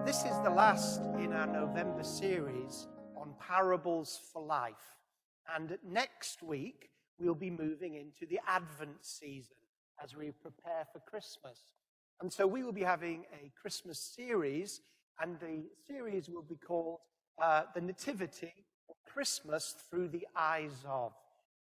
This is the last in our November series on parables for life. And next week, we'll be moving into the Advent season as we prepare for Christmas. And so we will be having a Christmas series, and the series will be called The Nativity, or Christmas Through the Eyes of.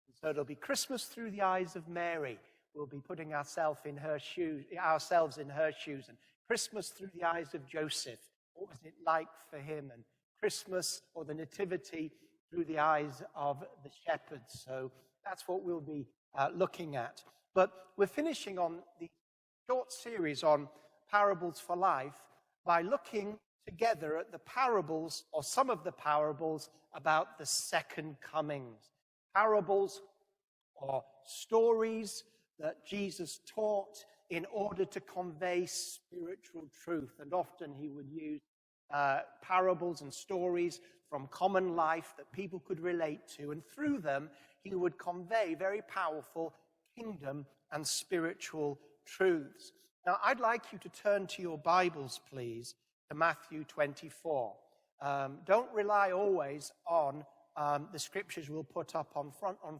And so it'll be Christmas through the eyes of Mary. We'll be putting ourselves in her shoes, and Christmas through the eyes of Joseph. What was it like for him? And Christmas, or the Nativity, through the eyes of the shepherds. So that's what we'll be looking at. But we're finishing on the short series on parables for life by looking together at the parables, or some of the parables, about the second comings. Parables or stories that Jesus taught in order to convey spiritual truth. And often he would use parables and stories from common life that people could relate to. And through them, he would convey very powerful kingdom and spiritual truths. Now, I'd like you to turn to your Bibles, please, to Matthew 24. Don't rely always on the scriptures we'll put up on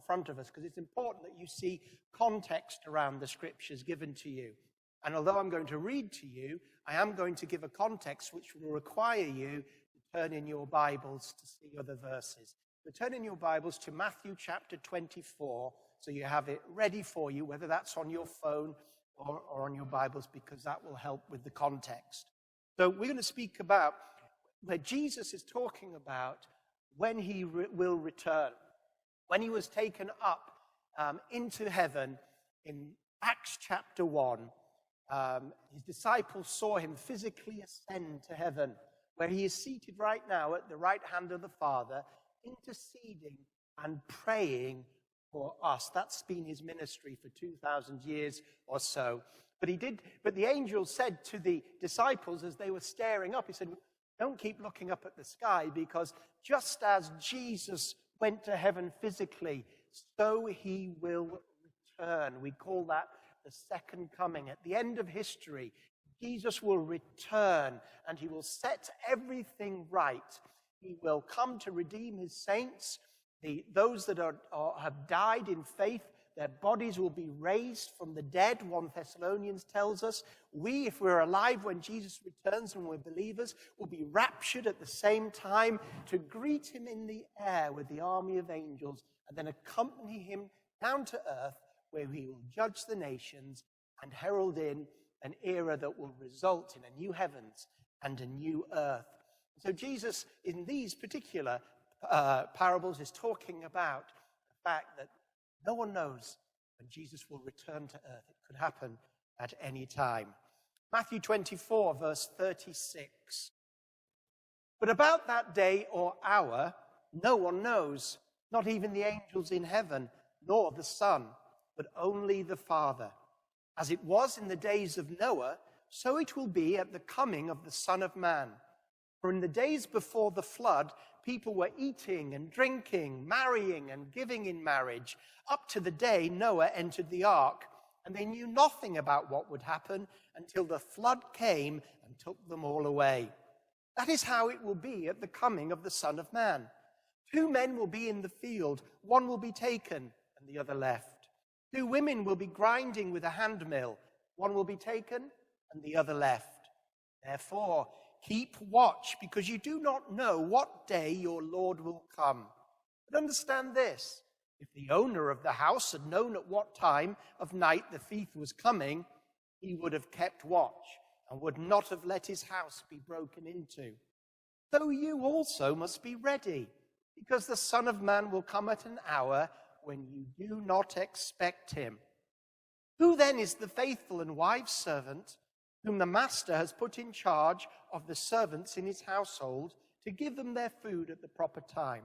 front of us, because it's important that you see context around the scriptures given to you. And although I'm going to read to you, I am going to give a context which will require you to turn in your Bibles to see other verses. So turn in your Bibles to Matthew chapter 24, so you have it ready for you, whether that's on your phone or on your Bibles, because that will help with the context. So we're going to speak about where Jesus is talking about when he will return. When he was taken up into heaven in Acts chapter 1, his disciples saw him physically ascend to heaven, where he is seated right now at the right hand of the Father, interceding and praying for us. That's been his ministry for 2,000 years or so. But the angel said to the disciples as they were staring up, he said, don't keep looking up at the sky, because just as Jesus went to heaven physically, so he will return. We call that the second coming. At the end of history, Jesus will return, and he will set everything right. He will come to redeem his saints, those that have died in faith. Their bodies will be raised from the dead, 1 Thessalonians tells us. We, if we're alive when Jesus returns and we're believers, will be raptured at the same time to greet him in the air with the army of angels, and then accompany him down to earth, where he will judge the nations and herald in an era that will result in a new heavens and a new earth. So Jesus, in these particular parables, is talking about the fact that no one knows when Jesus will return to earth. It could happen at any time. Matthew 24, verse 36. But about that day or hour, no one knows, not even the angels in heaven, nor the Son, but only the Father. As it was in the days of Noah, so it will be at the coming of the Son of Man. For in the days before the flood, people were eating and drinking, marrying and giving in marriage, up to the day Noah entered the ark, and they knew nothing about what would happen until the flood came and took them all away. That is how it will be at the coming of the Son of Man. 2 men will be in the field, one will be taken and the other left. 2 women will be grinding with a handmill, one will be taken and the other left. Therefore, keep watch, because you do not know what day your Lord will come. But understand this, if the owner of the house had known at what time of night the thief was coming, he would have kept watch and would not have let his house be broken into. So you also must be ready, because the Son of Man will come at an hour when you do not expect him. Who then is the faithful and wise servant whom the master has put in charge of the servants in his household to give them their food at the proper time?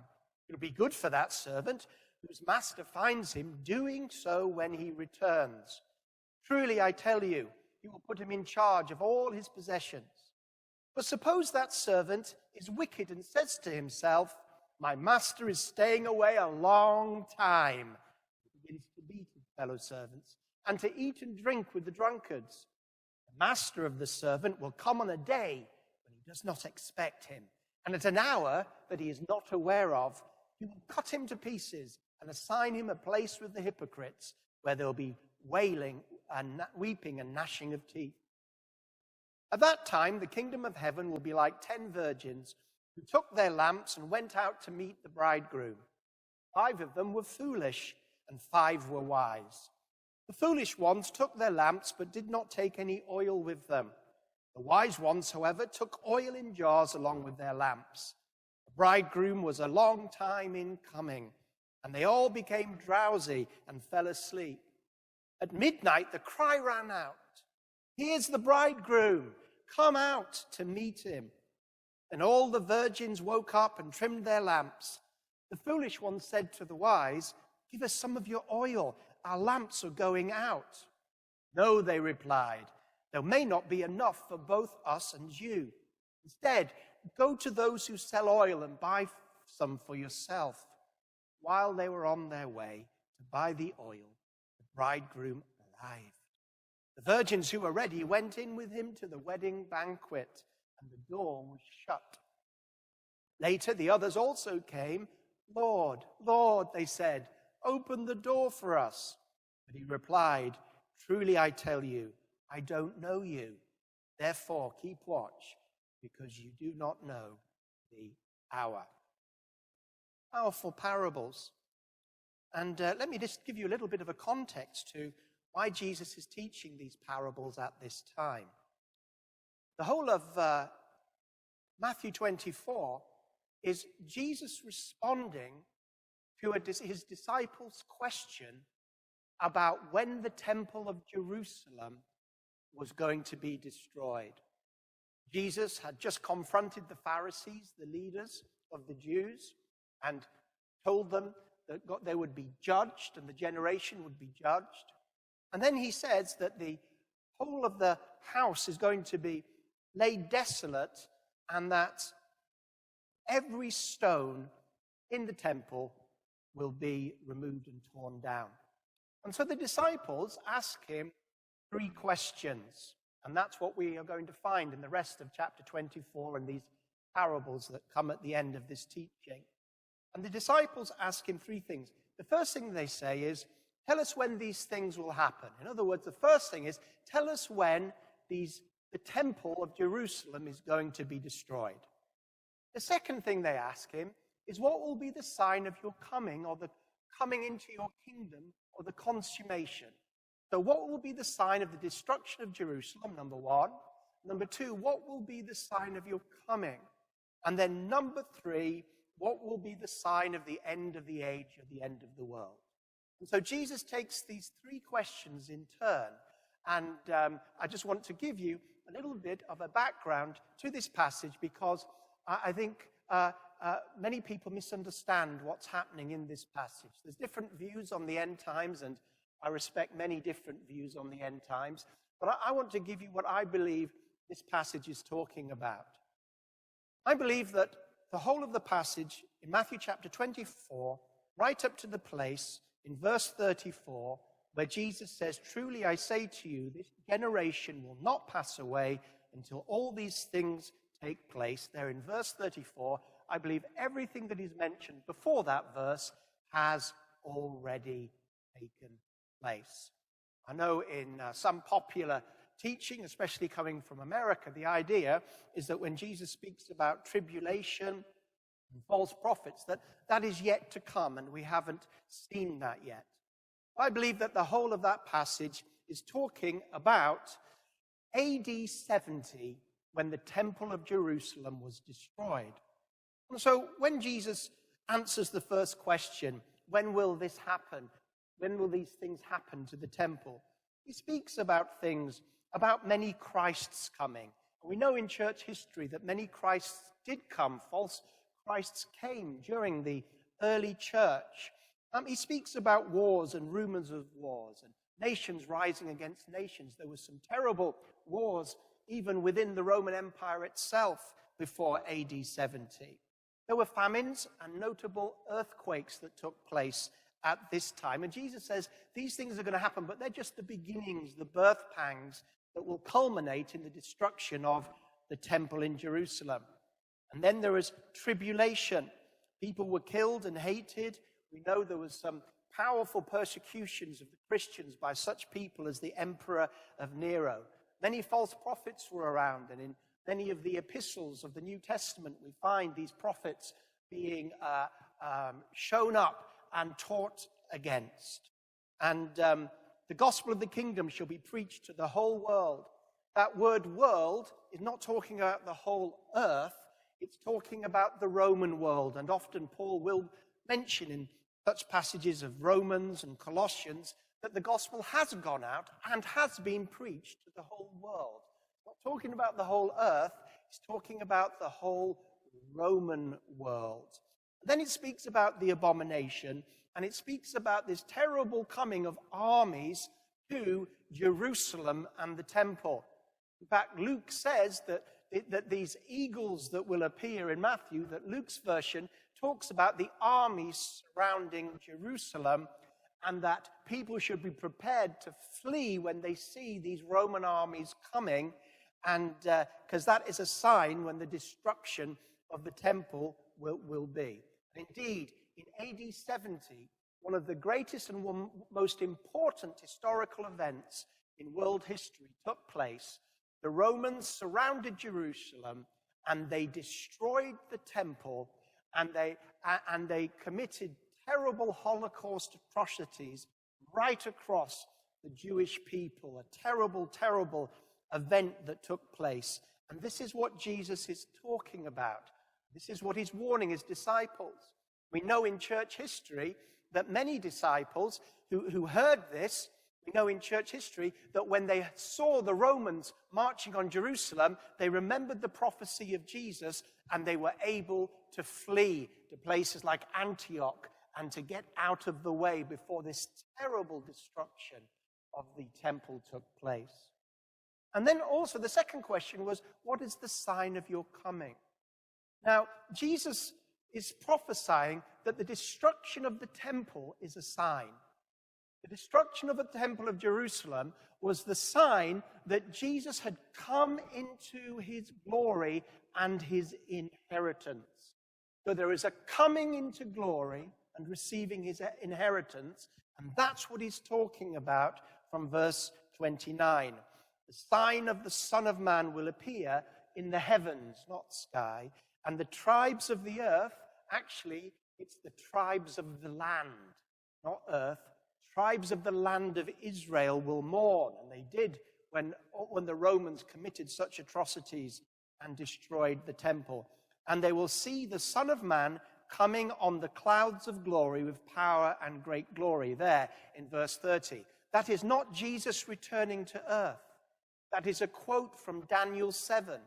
It will be good for that servant whose master finds him doing so when he returns. Truly, I tell you, he will put him in charge of all his possessions. But suppose that servant is wicked and says to himself, my master is staying away a long time. He begins to beat his fellow servants and to eat and drink with the drunkards. The master of the servant will come on a day when he does not expect him. And at an hour that he is not aware of, he will cut him to pieces and assign him a place with the hypocrites, where there will be wailing and weeping and gnashing of teeth. At that time, the kingdom of heaven will be like 10 virgins who took their lamps and went out to meet the bridegroom. 5 of them were foolish, and 5 were wise. The foolish ones took their lamps, but did not take any oil with them. The wise ones, however, took oil in jars along with their lamps. The bridegroom was a long time in coming, and they all became drowsy and fell asleep. At midnight, the cry ran out, "Here's the bridegroom, come out to meet him." And all the virgins woke up and trimmed their lamps. The foolish ones said to the wise, "Give us some of your oil, our lamps are going out." "No," they replied, "there may not be enough for both us and you. Instead, go to those who sell oil and buy some for yourself." While they were on their way to buy the oil, the bridegroom arrived. The virgins who were ready went in with him to the wedding banquet, and the door was shut. Later, the others also came. "Lord, Lord," they said, "open the door for us." But he replied, "Truly I tell you, I don't know you. Therefore, keep watch, because you do not know the hour." Powerful parables. And let me just give you a little bit of a context to why Jesus is teaching these parables at this time. The whole of Matthew 24 is Jesus responding to his disciples' question about when the temple of Jerusalem was going to be destroyed. Jesus had just confronted the Pharisees, the leaders of the Jews, and told them that they would be judged and the generation would be judged. And then he says that the whole of the house is going to be laid desolate, and that every stone in the temple will be removed and torn down. And so the disciples ask him 3 questions, and that's what we are going to find in the rest of chapter 24 and these parables that come at the end of this teaching. And the disciples ask him 3 things. The first thing they say is, "Tell us when these things will happen." In other words, the first thing is, tell us when the temple of Jerusalem is going to be destroyed. The second thing they ask him is, what will be the sign of your coming, or the coming into your kingdom, or the consummation? So what will be the sign of the destruction of Jerusalem, number 1? Number 2, what will be the sign of your coming? And then number 3, what will be the sign of the end of the age, or the end of the world? And so Jesus takes these 3 questions in turn. And I just want to give you a little bit of a background to this passage, because I think many people misunderstand what's happening in this passage. There's different views on the end times, and I respect many different views on the end times. But I want to give you what I believe this passage is talking about. I believe that the whole of the passage in Matthew chapter 24, right up to the place in verse 34, where Jesus says, "Truly I say to you, this generation will not pass away until all these things take place." There in verse 34, I believe everything that is mentioned before that verse has already taken place. I know in some popular teaching, especially coming from America, the idea is that when Jesus speaks about tribulation and false prophets, that is yet to come, and we haven't seen that yet. I believe that the whole of that passage is talking about AD 70, when the temple of Jerusalem was destroyed. And so when Jesus answers the first question, when will this happen? When will these things happen to the temple? He speaks about things, about many Christs coming. We know in church history that many Christs did come. False Christs came during the early church. He speaks about wars and rumors of wars and nations rising against nations. There were some terrible wars even within the Roman Empire itself before AD 70. There were famines and notable earthquakes that took place at this time. And Jesus says these things are going to happen, but they're just the beginnings, the birth pangs that will culminate in the destruction of the temple in Jerusalem. And then there was tribulation. People were killed and hated. We know there was some powerful persecutions of the Christians by such people as the emperor of Nero. Many false prophets were around, and in many of the epistles of the New Testament, we find these prophets being shown up and taught against. And the gospel of the kingdom shall be preached to the whole world. That word world is not talking about the whole earth, it's talking about the Roman world. And often Paul will mention in such passages of Romans and Colossians that the gospel has gone out and has been preached to the whole world. It's not talking about the whole earth, it's talking about the whole Roman world. Then it speaks about the abomination, and it speaks about this terrible coming of armies to Jerusalem and the temple. In fact, Luke says that these eagles that will appear in Matthew, that Luke's version talks about the armies surrounding Jerusalem, and that people should be prepared to flee when they see these Roman armies coming, and because that is a sign when the destruction of the temple will be. And indeed, in AD 70, one of the greatest and most important historical events in world history took place. The Romans surrounded Jerusalem, and they destroyed the temple, and they committed terrible Holocaust atrocities right across the Jewish people. A terrible, terrible event that took place. And this is what Jesus is talking about. This is what he's warning his disciples. We know in church history that many disciples who heard this, we know in church history that when they saw the Romans marching on Jerusalem, they remembered the prophecy of Jesus, and they were able to flee to places like Antioch and to get out of the way before this terrible destruction of the temple took place. And then also the second question was, what is the sign of your coming? Now, Jesus is prophesying that the destruction of the temple is a sign. The destruction of the temple of Jerusalem was the sign that Jesus had come into his glory and his inheritance. So there is a coming into glory and receiving his inheritance, and that's what he's talking about from verse 29. The sign of the Son of Man will appear in the heavens, not sky, and the tribes of the earth, actually, it's the tribes of the land, not earth. Tribes of the land of Israel will mourn, and they did when the Romans committed such atrocities and destroyed the temple. And they will see the Son of Man coming on the clouds of glory with power and great glory. There in verse 30. That is not Jesus returning to earth. That is a quote from Daniel 7.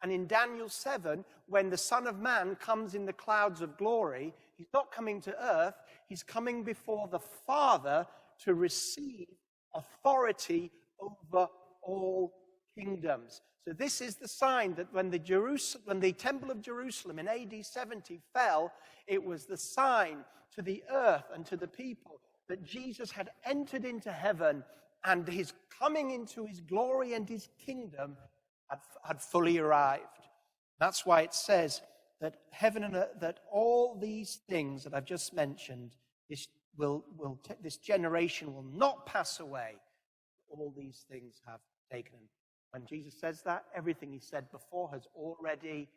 And in Daniel 7, when the Son of Man comes in the clouds of glory, he's not coming to earth, he's coming before the Father to receive authority over all kingdoms. So this is the sign that when the temple of Jerusalem in AD 70 fell, it was the sign to the earth and to the people that Jesus had entered into heaven, and his coming into his glory and his kingdom had fully arrived. That's why it says that heaven and earth, that all these things that I've just mentioned, this generation will not pass away. All these things have taken. When Jesus says that, everything he said before has already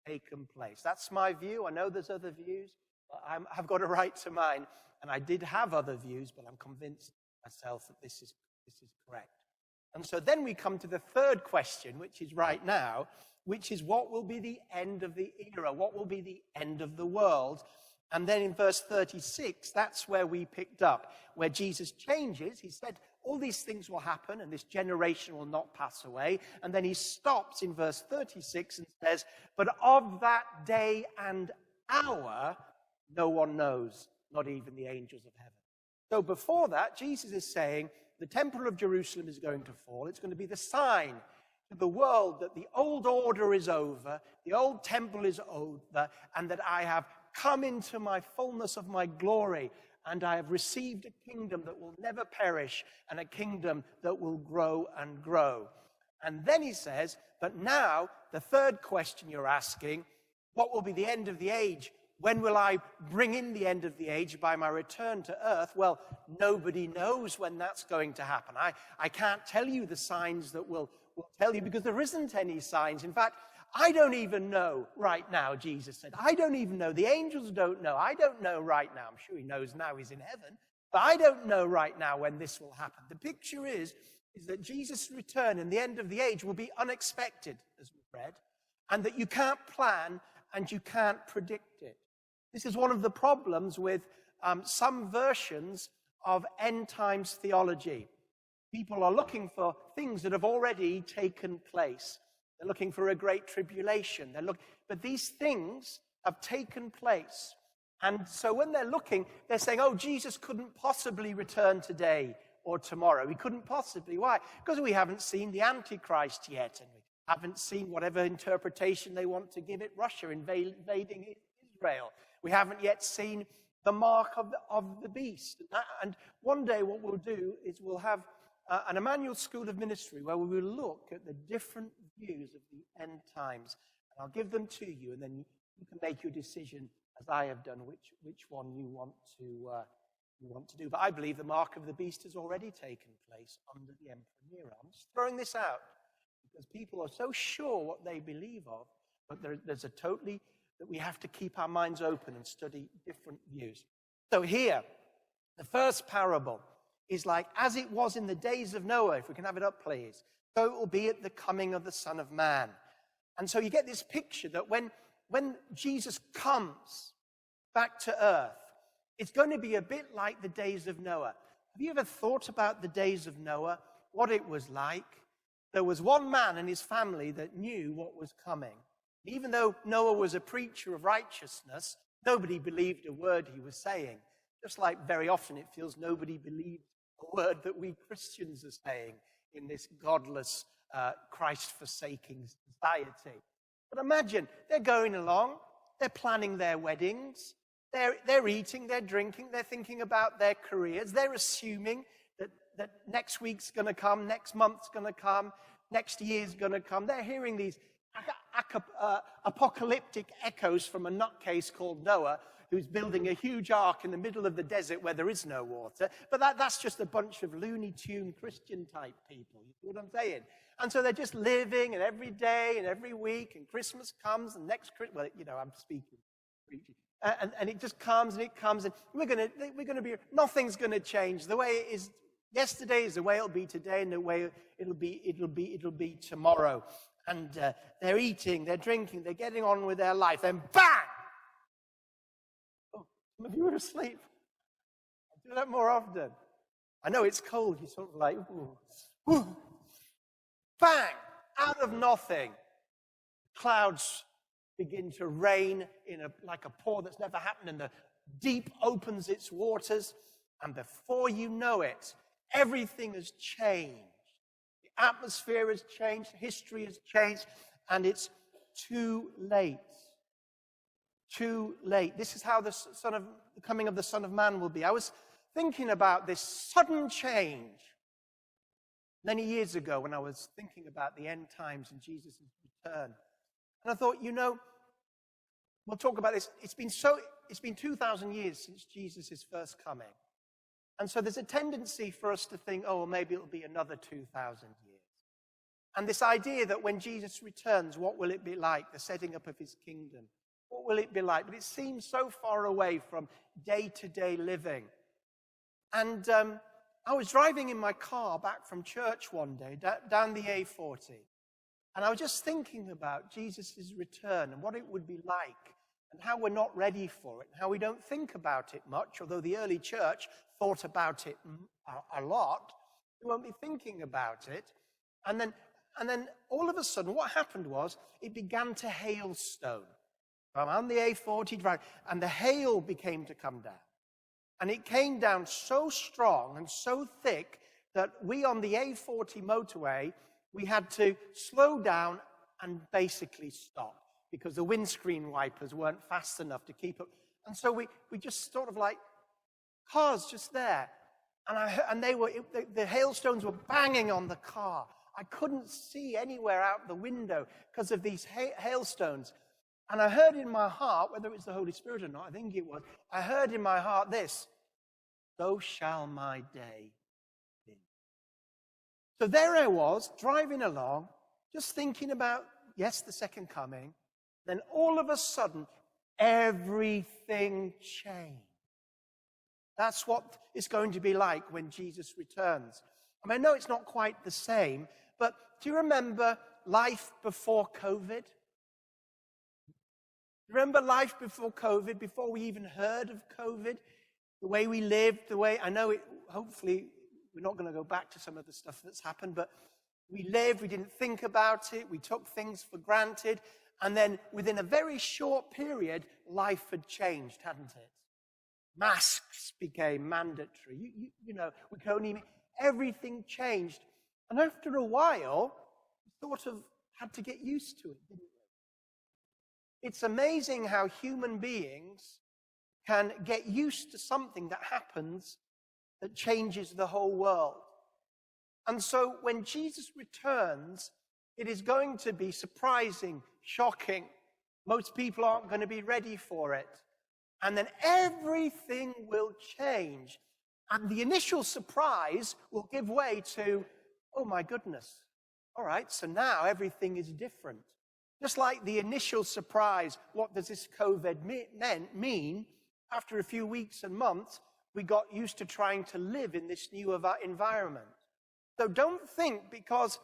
taken place. That's my view. I know there's other views, but I've got a right to mine. And I did have other views, but I'm convinced myself that this is correct. And so then we come to the third question, which is right now, which is what will be the end of the era? What will be the end of the world? And then in verse 36, that's where we picked up, where Jesus changes. He said, all these things will happen, and this generation will not pass away. And then he stops in verse 36 and says, but of that day and hour, no one knows, not even the angels of heaven. So before that, Jesus is saying, the temple of Jerusalem is going to fall. It's going to be the sign to the world that the old order is over, the old temple is over, and that I have come into my fullness of my glory, and I have received a kingdom that will never perish, and a kingdom that will grow and grow. And then he says, but now the third question you're asking, what will be the end of the age? When will I bring in the end of the age by my return to earth? Well, nobody knows when that's going to happen. I can't tell you the signs that will tell you, because there isn't any signs. In fact, I don't even know right now, Jesus said. I don't even know. The angels don't know. I don't know right now. I'm sure he knows now he's in heaven. But I don't know right now when this will happen. The picture is that Jesus' return and the end of the age will be unexpected, as we've read, and that you can't plan and you can't predict it. This is one of the problems with some versions of end times theology. People are looking for things that have already taken place. They're looking for a great tribulation. But these things have taken place. And so when they're looking, they're saying, oh, Jesus couldn't possibly return today or tomorrow. He couldn't possibly. Why? Because we haven't seen the Antichrist yet, and we haven't seen whatever interpretation they want to give it, Russia invading Israel. We haven't yet seen the mark of the beast. And one day what we'll do is we'll have an Emmanuel School of Ministry where we will look at the different views of the end times. And I'll give them to you, and then you can make your decision, as I have done, which one you want to do. But I believe the mark of the beast has already taken place under the Emperor Nero. I'm just throwing this out because people are so sure what they believe of, but there's a totally that we have to keep our minds open and study different views. So here, the first parable is like, as it was in the days of Noah, if we can have it up, please, so it will be at the coming of the Son of Man. And so you get this picture that when Jesus comes back to earth, it's going to be a bit like the days of Noah. Have you ever thought about the days of Noah, what it was like? There was one man and his family that knew what was coming. Even though Noah was a preacher of righteousness, nobody believed a word he was saying. Just like very often it feels nobody believes a word that we Christians are saying in this godless, Christ-forsaking society. But imagine, they're going along, they're planning their weddings, they're eating, they're drinking, they're thinking about their careers, they're assuming that next week's going to come, next month's going to come, next year's going to come. They're hearing these apocalyptic echoes from a nutcase called Noah, who's building a huge ark in the middle of the desert where there is no water. But that's just a bunch of Looney Tune Christian-type people. You see what I'm saying? And so they're just living, and every day and every week, and Christmas comes, and next Christmas, well, you know, I'm speaking, preaching. And it just comes, and it comes, and we're going to be, nothing's going to change. The way it is yesterday is the way it'll be today, and the way it'll be tomorrow. And they're eating, they're drinking, they're getting on with their life. Then bang! Oh, some of you are asleep. I do that more often. I know it's cold. You're sort of like, ooh, ooh. Bang! Out of nothing, clouds begin to rain like a pour that's never happened, and the deep opens its waters, and before you know it, everything has changed. The atmosphere has changed, history has changed, and it's too late. Too late. This is how the coming of the Son of Man will be. I was thinking about this sudden change many years ago when I was thinking about the end times and Jesus' return. And I thought, we'll talk about this. It's been 2,000 years since Jesus' first coming. And so there's a tendency for us to think, oh, well, maybe it'll be another 2,000 years. And this idea that when Jesus returns, what will it be like? The setting up of his kingdom. What will it be like? But it seems so far away from day-to-day living. And I was driving in my car back from church one day, down the A40. And I was just thinking about Jesus' return and what it would be like, and how we're not ready for it, and how we don't think about it much, although the early church thought about it a lot. We won't be thinking about it. And then all of a sudden, what happened was, it began to hailstone. I'm on the A40 drive, and the hail began to come down. And it came down so strong and so thick that we on the A40 motorway, we had to slow down and basically stop because the windscreen wipers weren't fast enough to keep up. And so we just sort of like, cars just there. And the hailstones were banging on the car. I couldn't see anywhere out the window because of these hailstones. And I heard in my heart, whether it was the Holy Spirit or not, I think it was, I heard in my heart this: so shall my day be. So there I was, driving along, just thinking about, yes, the second coming. Then all of a sudden, everything changed. That's what it's going to be like when Jesus returns. I know it's not quite the same, but do you remember life before COVID? Remember life before COVID, before we even heard of COVID? The way we lived, hopefully we're not going to go back to some of the stuff that's happened, but we lived, we didn't think about it, we took things for granted, and then within a very short period, life had changed, hadn't it? Masks became mandatory. We could only, everything changed. And after a while, we sort of had to get used to it, didn't we? It's amazing how human beings can get used to something that happens that changes the whole world. And so when Jesus returns, it is going to be surprising, shocking. Most people aren't going to be ready for it. And then everything will change. And the initial surprise will give way to, oh my goodness, all right, so now everything is different. Just like the initial surprise, what does this COVID mean? After a few weeks and months, we got used to trying to live in this new environment. So don't think because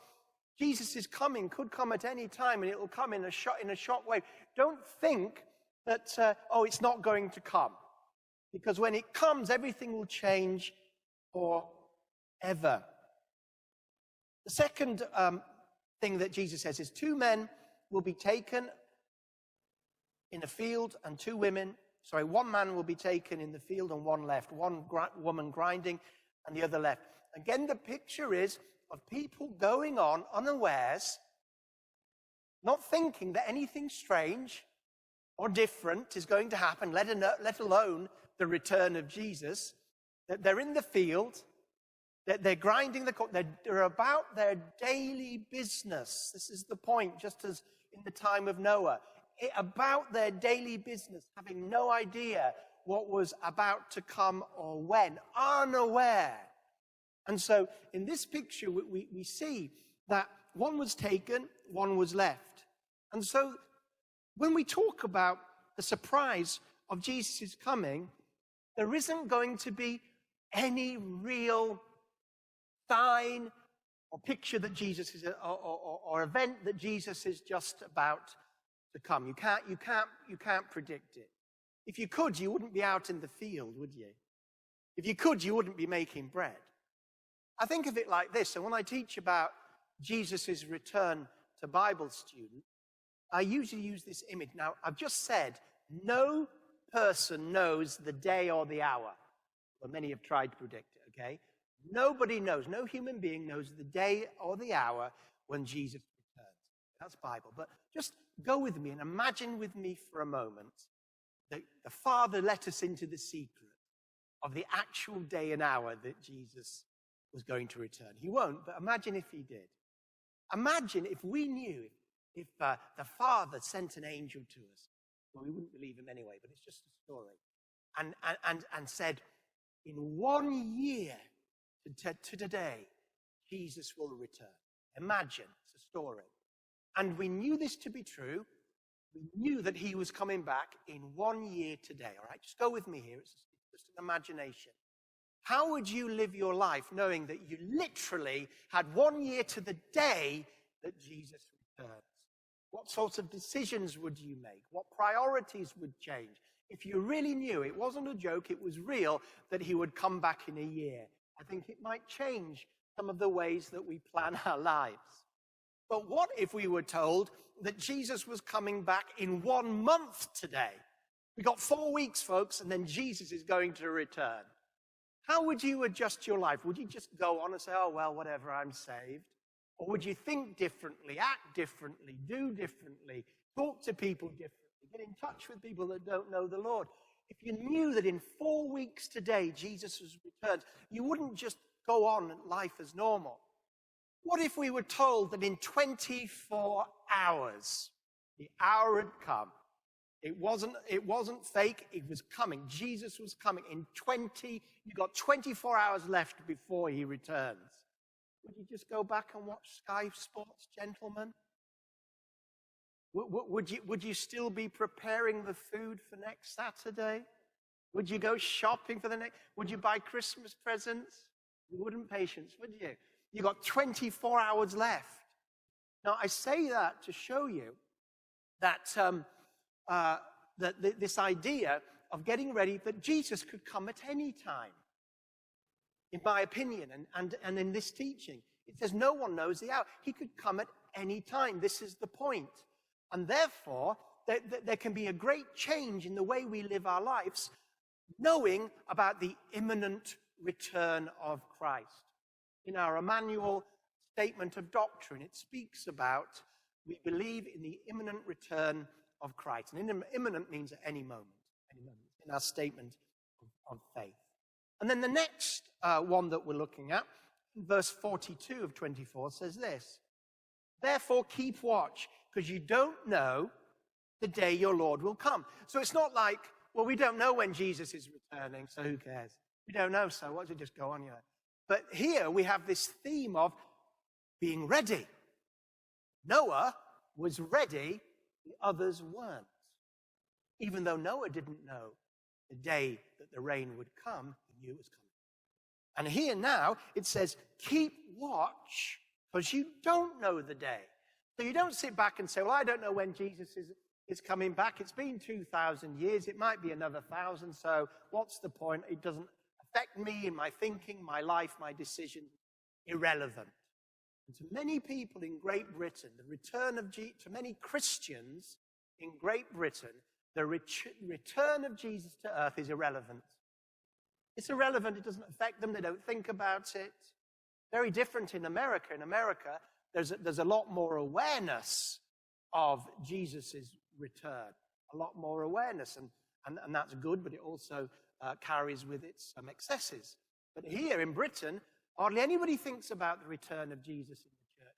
Jesus' coming could come at any time and it will come in a shock wave. Don't think that, it's not going to come. Because when it comes, everything will change forever. The second thing that Jesus says is 2 men will be taken in a field and 1 man will be taken in the field and 1 left. One woman grinding and the other left. Again, the picture is of people going on unawares, not thinking that anything strange or different is going to happen, let alone the return of Jesus. That they're in the field, that they're grinding the corn, they're about their daily business. This is the point, just as in the time of Noah. About their daily business, having no idea what was about to come or when, unaware. And so in this picture, we see that 1 was taken, 1 was left. And so when we talk about the surprise of Jesus' coming, there isn't going to be any real sign or picture that Jesus is, or event that Jesus is just about to come. You can't predict it. If you could, you wouldn't be out in the field, would you? If you could, you wouldn't be making bread. I think of it like this, and when I teach about Jesus' return to Bible students, I usually use this image. Now, I've just said, no person knows the day or the hour. Well, many have tried to predict it, okay? Nobody knows, no human being knows the day or the hour when Jesus returns. That's Bible. But just go with me and imagine with me for a moment that the Father let us into the secret of the actual day and hour that Jesus was going to return. He won't, but imagine if he did. Imagine if we knew, if the Father sent an angel to us. Well, we wouldn't believe him anyway, but it's just a story. And said, in 1 year to today, Jesus will return. Imagine, it's a story. And we knew this to be true. We knew that he was coming back in 1 year today. All right, just go with me here. It's just an imagination. How would you live your life knowing that you literally had 1 year to the day that Jesus returns? What sorts of decisions would you make? What priorities would change? If you really knew it wasn't a joke, it was real, that he would come back in a year, I think it might change some of the ways that we plan our lives. But what if we were told that Jesus was coming back in 1 month today? We got 4 weeks, folks, and then Jesus is going to return. How would you adjust your life? Would you just go on and say, oh, well, whatever, I'm saved? Or would you think differently, act differently, do differently, talk to people differently, get in touch with people that don't know the Lord? If you knew that in 4 weeks today Jesus has returned, you wouldn't just go on life as normal. What if we were told that in 24 hours, the hour had come? It wasn't fake, it was coming. Jesus was coming. You got 24 hours left before he returns. Would you just go back and watch Sky Sports, gentlemen? Would you still be preparing the food for next Saturday? Would you go shopping for the next? Would you buy Christmas presents? You wouldn't, Patience, would you? You got 24 hours left. Now, I say that to show you that, this idea of getting ready, that Jesus could come at any time, in my opinion, and in this teaching. It says no one knows the hour. He could come at any time. This is the point. And therefore, there can be a great change in the way we live our lives, knowing about the imminent return of Christ. In our Emmanuel statement of doctrine, it speaks about we believe in the imminent return of Christ. And imminent means at any moment, in our statement of faith. And then the next one that we're looking at, verse 42 of 24, says this: therefore keep watch, because you don't know the day your Lord will come. So it's not like, well, we don't know when Jesus is returning, so who cares? We don't know, so what does it just go on, But here we have this theme of being ready. Noah was ready, the others weren't. Even though Noah didn't know the day that the rain would come, he knew it was coming. And here now it says, keep watch, because you don't know the day. So you don't sit back and say, well, I don't know when Jesus is coming back. It's been 2,000 years. It might be another 1,000. So what's the point? It doesn't affect me in my thinking, my life, my decisions. Irrelevant. And to many people in Great Britain, the return of to many Christians in Great Britain, the return of Jesus to earth is irrelevant. It's irrelevant. It doesn't affect them. They don't think about it. Very different in America. In America, there's a lot more awareness of Jesus' return. A lot more awareness. And that's good, but it also carries with it some excesses. But here in Britain, hardly anybody thinks about the return of Jesus in the church.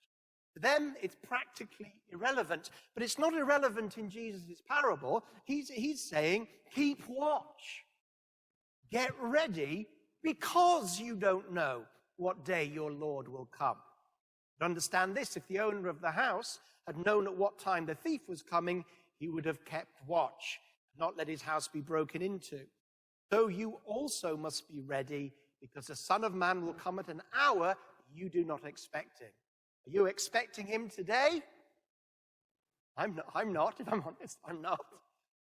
To them, it's practically irrelevant. But it's not irrelevant in Jesus' parable. He's saying, keep watch. Get ready, because you don't know what day your Lord will come. But understand this: if the owner of the house had known at what time the thief was coming, he would have kept watch, and not let his house be broken into. So you also must be ready, because the Son of Man will come at an hour you do not expect him. Are you expecting him today? I'm not, if I'm honest, I'm not.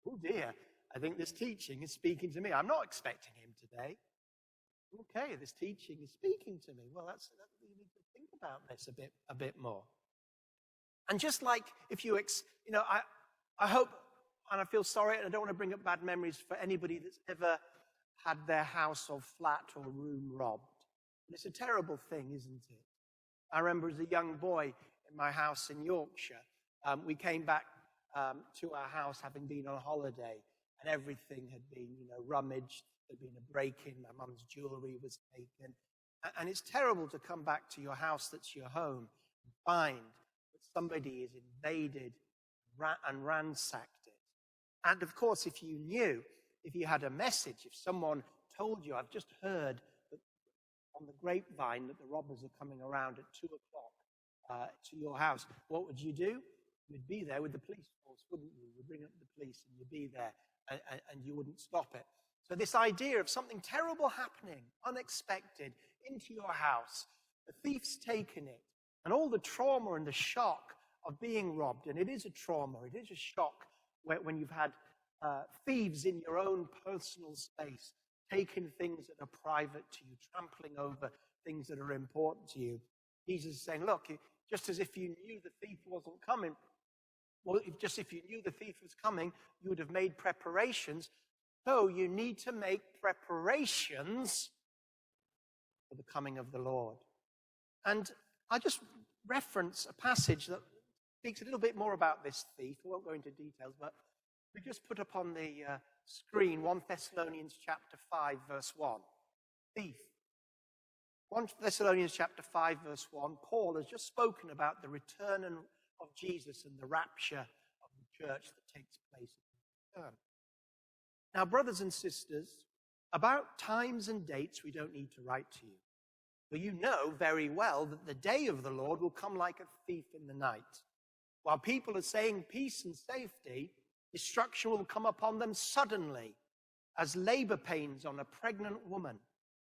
Oh dear, I think this teaching is speaking to me. I'm not expecting him today. Okay, this teaching is speaking to me. Well, we need to think about this a bit more. And just like if I hope, and I feel sorry, and I don't want to bring up bad memories for anybody that's ever had their house or flat or room robbed. And it's a terrible thing, isn't it? I remember as a young boy in my house in Yorkshire, we came back to our house having been on holiday, and everything had been, rummaged. There'd been a break-in. My mum's jewelry was taken. And it's terrible to come back to your house that's your home and find that somebody has invaded and ransacked it. And of course, if you had a message, if someone told you, I've just heard that on the grapevine that the robbers are coming around at 2 o'clock to your house, what would you do? You'd be there with the police force, wouldn't you? You'd bring up the police and you'd be there and you wouldn't stop it. So this idea of something terrible happening, unexpected, into your house, the thief's taken it, and all the trauma and the shock of being robbed, and it is a trauma, it is a shock when you've had thieves in your own personal space, taking things that are private to you, trampling over things that are important to you. Jesus is saying, look, just as if you knew the thief wasn't coming, well, just if you knew the thief was coming, you would have made preparations. So you need to make preparations for the coming of the Lord. And I just reference a passage that speaks a little bit more about this thief. I won't go into details, but we just put up on the screen 1 Thessalonians chapter 5, verse 1. Thief. 1 Thessalonians chapter 5, verse 1, Paul has just spoken about the return of Jesus and the rapture of the church that takes place at the return. Now, brothers and sisters, about times and dates we don't need to write to you. For you know very well that the day of the Lord will come like a thief in the night. While people are saying peace and safety, destruction will come upon them suddenly, as labor pains on a pregnant woman.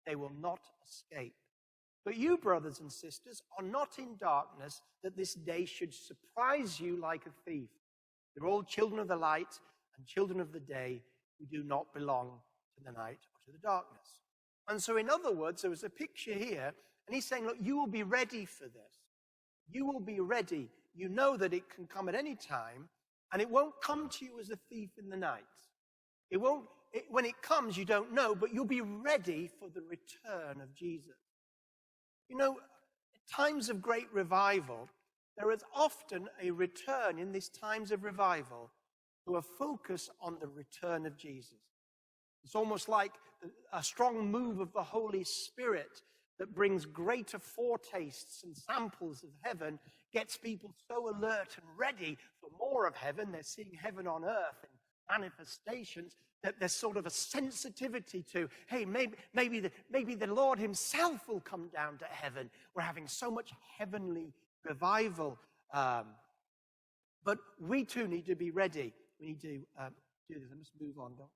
They will not escape. But you, brothers and sisters, are not in darkness, that this day should surprise you like a thief. You're all children of the light and children of the day who do not belong to the night or to the darkness. And so, in other words, there was a picture here, and he's saying, look, you will be ready for this. You will be ready. You know that it can come at any time, and it won't come to you as a thief in the night. When it comes, you don't know, but you'll be ready for the return of Jesus. You know, at times of great revival, there is often a return in these times of revival to a focus on the return of Jesus. It's almost like a strong move of the Holy Spirit that brings greater foretastes and samples of heaven, gets people so alert and ready for more of heaven. They're seeing heaven on earth in manifestations, that there's sort of a sensitivity to, hey, maybe the Lord himself will come down to heaven. We're having so much heavenly revival. But we too need to be ready. We need to do this. I must move on, don't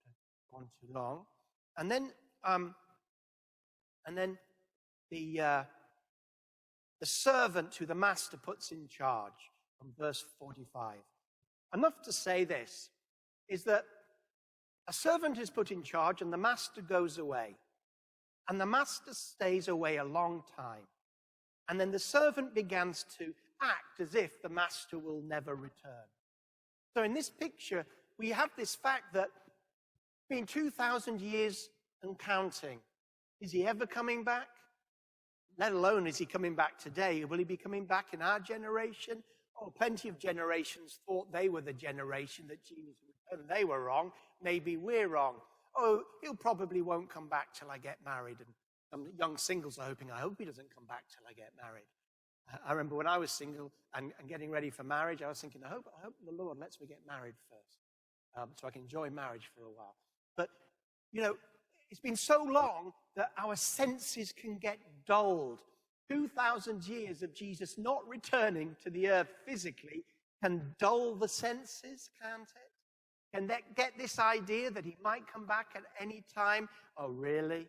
go on too long. And then the servant who the master puts in charge, from verse 45. Enough to say this, is that a servant is put in charge and the master goes away. And the master stays away a long time. And then the servant begins to act as if the master will never return. So in this picture, we have this fact that it's been 2,000 years and counting. Is he ever coming back? Let alone is he coming back today? Will he be coming back in our generation? Oh, plenty of generations thought they were the generation that Jesus would return. They were wrong. Maybe we're wrong. Oh, he'll probably won't come back till I get married. And some young singles are hoping, I hope he doesn't come back till I get married. I remember when I was single and getting ready for marriage, I was thinking, I hope the Lord lets me get married first, so I can enjoy marriage for a while. But, you know, it's been so long that our senses can get dulled. 2,000 years of Jesus not returning to the earth physically can dull the senses, can't it? Can that get this idea that he might come back at any time? Oh, really?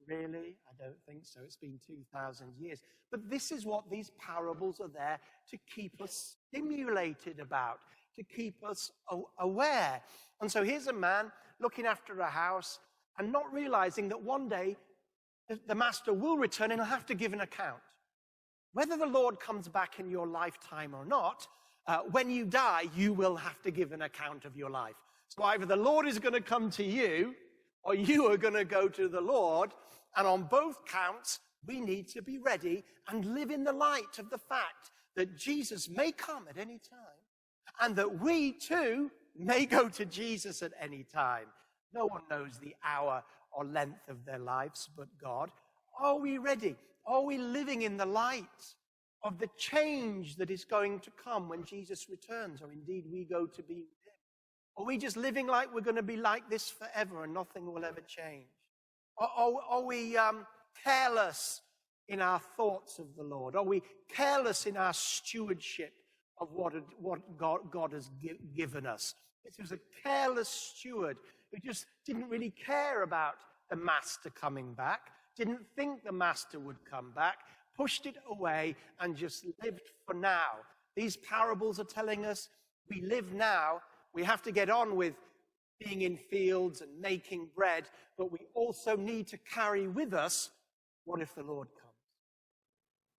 Really? I don't think so. It's been 2,000 years. But this is what these parables are there to keep us stimulated about, to keep us aware. And so here's a man looking after a house and not realizing that one day the master will return and he'll have to give an account. Whether the Lord comes back in your lifetime or not, when you die, you will have to give an account of your life. So either the Lord is going to come to you or you are going to go to the Lord. And on both counts, we need to be ready and live in the light of the fact that Jesus may come at any time and that we too may go to Jesus at any time. No one knows the hour or length of their lives but God. Are we ready? Are we living in the light of the change that is going to come when Jesus returns, or indeed we go to be with him? Are we just living like we're going to be like this forever and nothing will ever change? Are we careless in our thoughts of the Lord? Are we careless in our stewardship of what God has given us? This was a careless steward who just didn't really care about the master coming back, didn't think the master would come back, pushed it away and just lived for now. These parables are telling us we live now. We have to get on with being in fields and making bread, but we also need to carry with us, what if the Lord comes?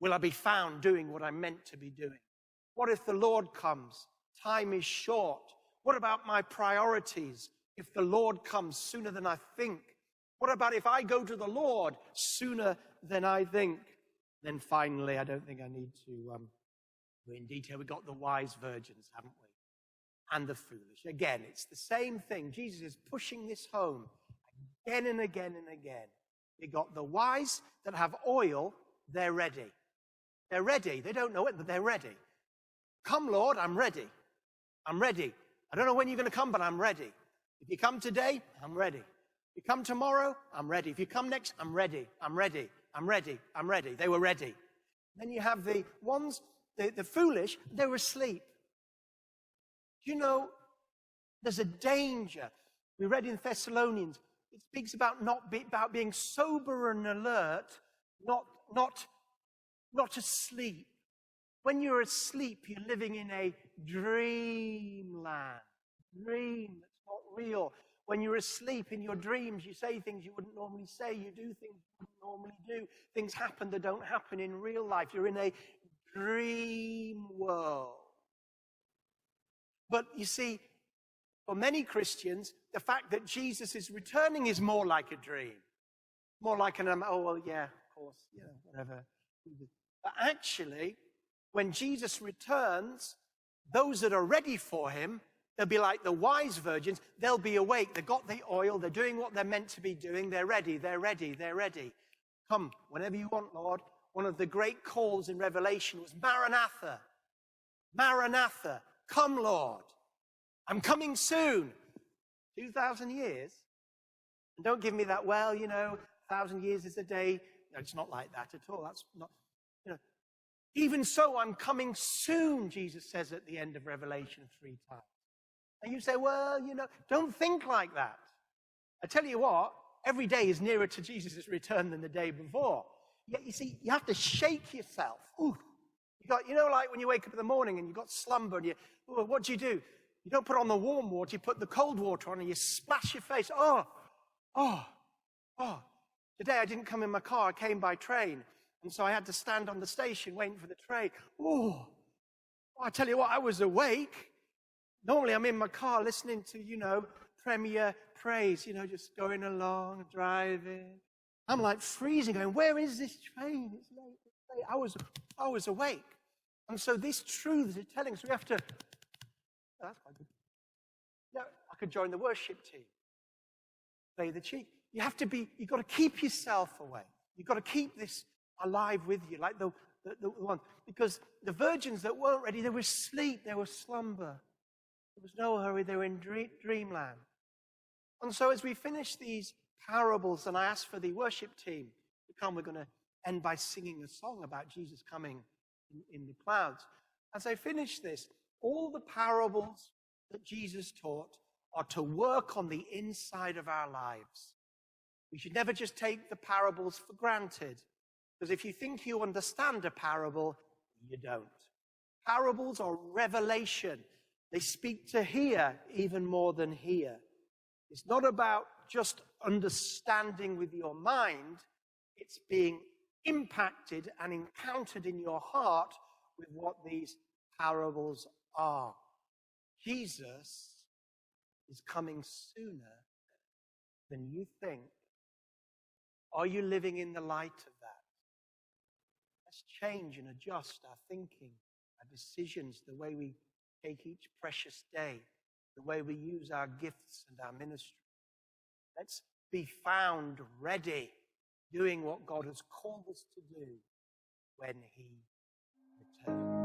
Will I be found doing what I'm meant to be doing? What if the Lord comes? Time is short. What about my priorities if the Lord comes sooner than I think? What about if I go to the Lord sooner than I think? Then finally, I don't think I need to go in detail. We've got the wise virgins, haven't we? And the foolish. Again, it's the same thing. Jesus is pushing this home again and again and again. You got the wise that have oil, they're ready. They're ready. They don't know it, but they're ready. Come, Lord, I'm ready. I'm ready. I don't know when you're going to come, but I'm ready. If you come today, I'm ready. If you come tomorrow, I'm ready. If you come next, I'm ready. I'm ready. I'm ready. I'm ready. They were ready. Then you have the ones, the foolish, they were asleep. You know, there's a danger. We read in Thessalonians, it speaks about about being sober and alert, not asleep. When you're asleep, you're living in a dreamland. Dream that's not real. When you're asleep in your dreams, you say things you wouldn't normally say. You do things you wouldn't normally do. Things happen that don't happen in real life. You're in a dream world. But you see, for many Christians, the fact that Jesus is returning is more like a dream. More like oh, well, yeah, of course, yeah, whatever. But actually, when Jesus returns, those that are ready for him, they'll be like the wise virgins. They'll be awake. They've got the oil. They're doing what they're meant to be doing. They're ready. They're ready. They're ready. Come, whenever you want, Lord. One of the great calls in Revelation was Maranatha. Maranatha. Come, Lord. I'm coming soon. 2,000 years. And don't give me that, well, 1,000 years is a day. No, it's not like that at all. That's not, Even so, I'm coming soon, Jesus says at the end of Revelation 3 times. And you say, well, don't think like that. I tell you what, every day is nearer to Jesus' return than the day before. Yet, you see, you have to shake yourself. Ooh. Like when you wake up in the morning and you've got slumber, and what do? You don't put on the warm water, you put the cold water on and you splash your face. Oh. Today I didn't come in my car, I came by train. And so I had to stand on the station waiting for the train. Oh, I tell you what, I was awake. Normally I'm in my car listening to, Premier Praise, just going along, driving. I'm like freezing, going, where is this train? It's late, it's late. I was awake. And so these truths are telling us we have to, that's quite good. I could join the worship team. Play the cheek. You've got to keep yourself awake. You've got to keep this alive with you, like the one. Because the virgins that weren't ready, they were asleep, they were slumber. There was no hurry, they were in dreamland. And so as we finish these parables, and I ask for the worship team to come, we're going to end by singing a song about Jesus coming in the clouds. As I finish this, all the parables that Jesus taught are to work on the inside of our lives. We should never just take the parables for granted, because if you think you understand a parable, you don't. Parables are revelation. They speak to hear even more than hear. It's not about just understanding with your mind. It's being impacted and encountered in your heart with what these parables are. Jesus is coming sooner than you think. Are you living in the light of that? Let's change and adjust our thinking, our decisions, the way we take each precious day, the way we use our gifts and our ministry. Let's be found ready, doing what God has called us to do when he returns.